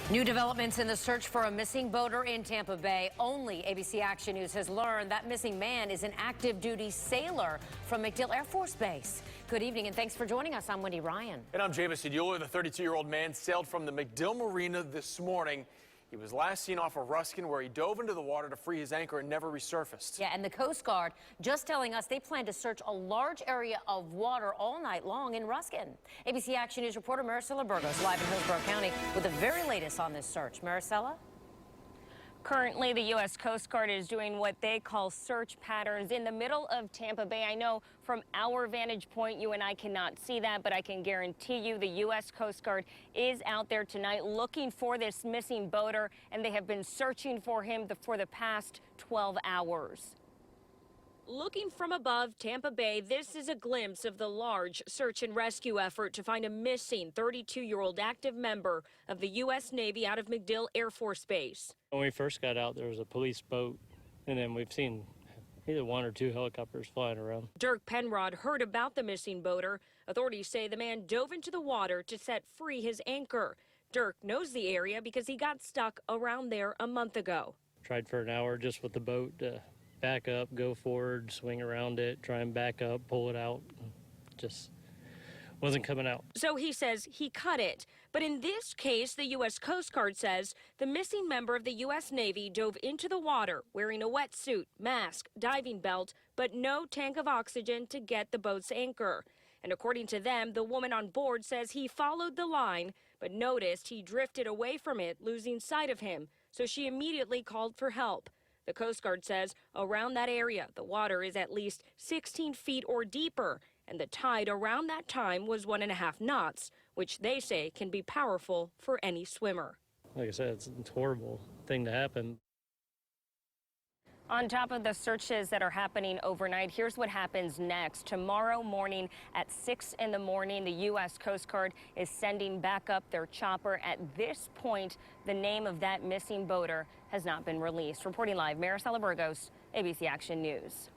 New developments in the search for a missing boater in Tampa Bay. Only ABC Action News has learned that missing man is an active duty sailor from MacDill Air Force Base. Good evening and thanks for joining us. I'm Wendy Ryan. And I'm Jamison Euler. The 32-year-old man sailed from the MacDill Marina this morning. He was last seen off of Ruskin, where he dove into the water to free his anchor and never resurfaced. Yeah, and the Coast Guard just telling us they plan to search a large area of water all night long in Ruskin. ABC Action News reporter Maricela Burgos live in Hillsborough County with the very latest on this search. Maricela? Currently, the U.S. Coast Guard is doing what they call search patterns in the middle of Tampa Bay. I know from our vantage point, you and I cannot see that, but I can guarantee you the U.S. Coast Guard is out there tonight looking for this missing boater, and they have been searching for him for the past 12 hours. Looking from above Tampa Bay, this is a glimpse of the large search and rescue effort to find a missing 32-year-old active member of the U.S. Navy out of MacDill Air Force Base. When we first got out, there was a police boat, and then we've seen either one or two helicopters flying around. Dirk Penrod heard about the missing boater. Authorities say the man dove into the water to set free his anchor. Dirk knows the area because he got stuck around there a month ago. Tried for an hour just with the boat to back up, go forward, swing around it, try and back up, pull it out. Just wasn't coming out. So he says he cut it. But in this case, the U.S. Coast Guard says the missing member of the U.S. Navy dove into the water wearing a wetsuit, mask, diving belt, but no tank of oxygen to get the boat's anchor. And according to them, the woman on board says he followed the line, but noticed he drifted away from it, losing sight of him. So she immediately called for help. The Coast Guard says around that area, the water is at least 16 feet or deeper, and the tide around that time was 1.5 knots, which they say can be powerful for any swimmer. Like I said, it's a horrible thing to happen. On top of the searches that are happening overnight, here's what happens next. Tomorrow morning at 6 in the morning, the U.S. Coast Guard is sending back up their chopper. At this point, the name of that missing boater has not been released. Reporting live, Maricela Burgos, ABC Action News.